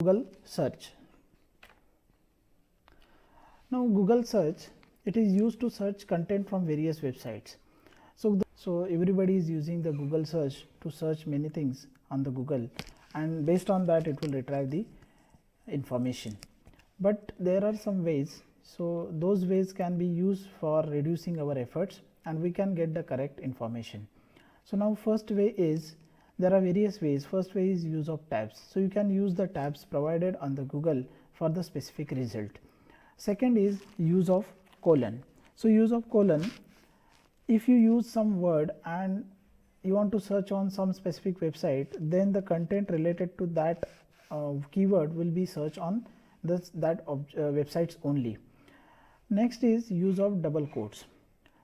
Google search. Now Google search, it is used to search content from various websites. So everybody is using the Google search to search many things on the Google, and based on that it will retrieve the information. But there are some ways, so those ways can be used for reducing our efforts and we can get the correct information. So now first way is, there are various ways. First way is use of tabs. So you can use the tabs provided on the Google for the specific result. Second is use of colon. So use of colon, if you use some word and you want to search on some specific website, then the content related to that keyword will be searched on websites only. Next is use of double quotes.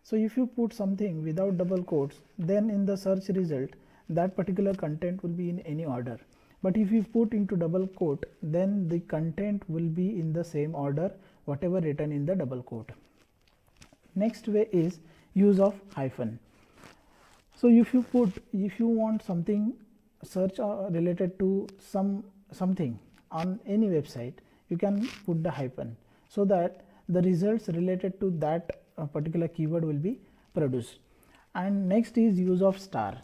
So if you put something without double quotes, then in the search result that particular content will be in any order. But if you put into double quote, then the content will be in the same order whatever written in the double quote. Next way is use of hyphen. So if you want something search related to something on any website, you can put the hyphen so that the results related to that particular keyword will be produced. And next is use of star.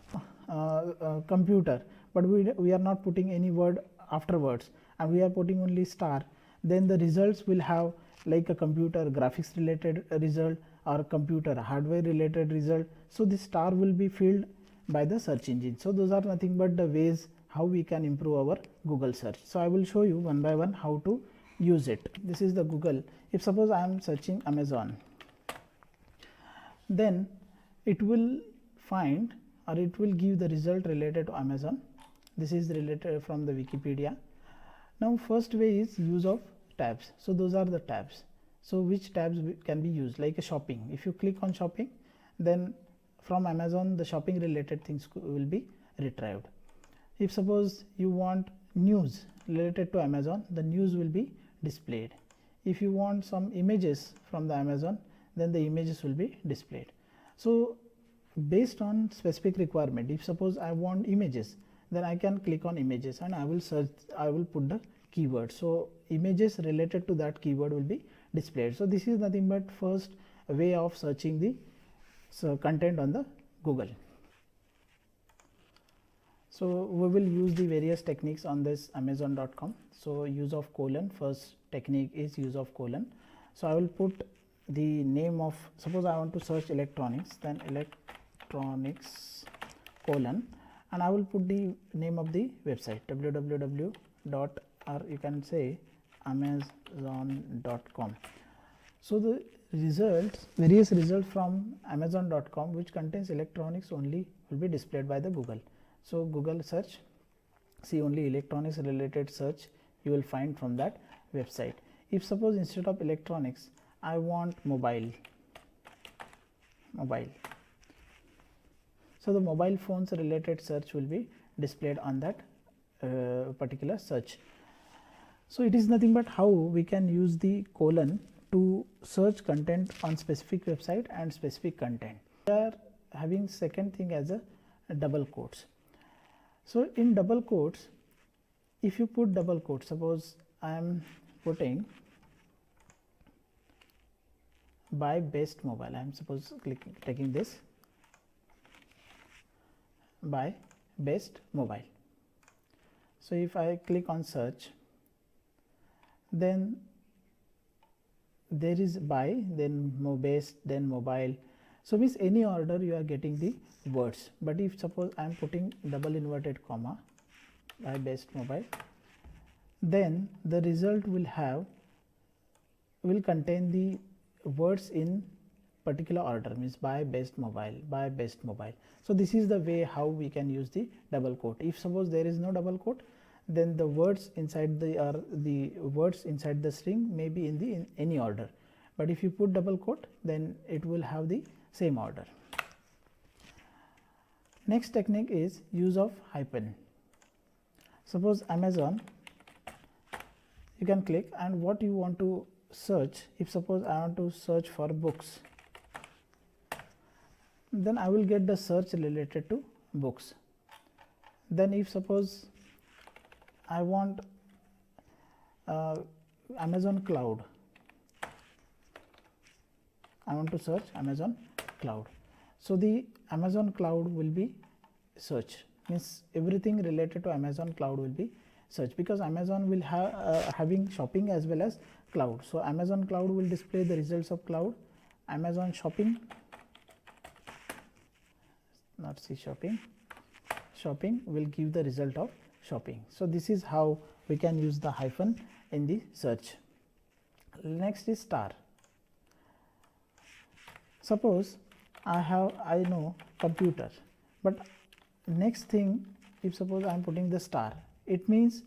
Computer, but we are not putting any word afterwards and we are putting only star, then the results will have like a computer graphics related result or computer hardware related result. So this star will be filled by the search engine. So those are nothing but the ways how we can improve our Google search. So I will show you one by one how to use it. This is the Google. If suppose I am searching Amazon, then it will find or it will give the result related to Amazon. This is related from the Wikipedia. Now first way is use of tabs. So those are the tabs. So which tabs can be used, like a shopping. If you click on shopping, then from Amazon the shopping related things will be retrieved. If suppose you want news related to Amazon, the news will be displayed. If you want some images from the Amazon, then the images will be displayed. So based on specific requirement, if suppose I want images, then I can click on images and I will search, I will put the keyword. So images related to that keyword will be displayed. So this is nothing but first way of searching the content on the Google. So we will use the various techniques on this Amazon.com. So use of colon, first technique is use of colon. So I will put the name of, suppose I want to search electronics, then electronics colon, and I will put the name of the website www. or you can say amazon.com. So the results, various results from amazon.com which contains electronics only will be displayed by the Google. So Google search, see only electronics related search you will find from that website. If suppose instead of electronics I want mobile, so the mobile phones related search will be displayed on that particular search. So it is nothing but how we can use the colon to search content on specific website and specific content. We are having second thing as a double quotes. So in double quotes, if you put double quotes, suppose I am putting buy best mobile, I am suppose taking this buy best mobile. So if I click on search, then there is buy, then best, then mobile. So means any order you are getting the words. But if suppose I am putting double inverted comma buy best mobile, then the result will contain the words in particular order, means buy best mobile, buy best mobile. So this is the way how we can use the double quote. If suppose there is no double quote, then the words inside the words inside the string may be in any order. But if you put double quote, then it will have the same order. Next technique is use of hyphen. Suppose Amazon, you can click and what you want to search. If suppose I want to search for books, then I will get the search related to books. Then if suppose I want Amazon Cloud. I want to search Amazon Cloud. So the Amazon Cloud will be search, means everything related to Amazon Cloud will be search, because Amazon will have having shopping as well as cloud. So Amazon Cloud will display the results of cloud. Amazon Shopping, not see shopping, shopping will give the result of shopping. So this is how we can use the hyphen in the search. Next is star. Suppose I know computer, but next thing, if suppose I am putting the star, it means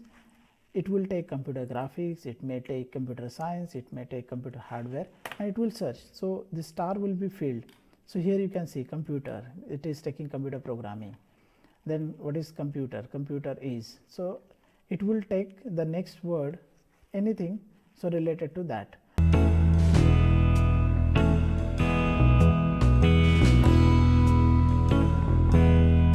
it will take computer graphics, it may take computer science, it may take computer hardware, and it will search. So the star will be filled. So here you can see computer, it is taking computer programming. Then what is computer? Computer is. So it will take the next word, anything so related to that.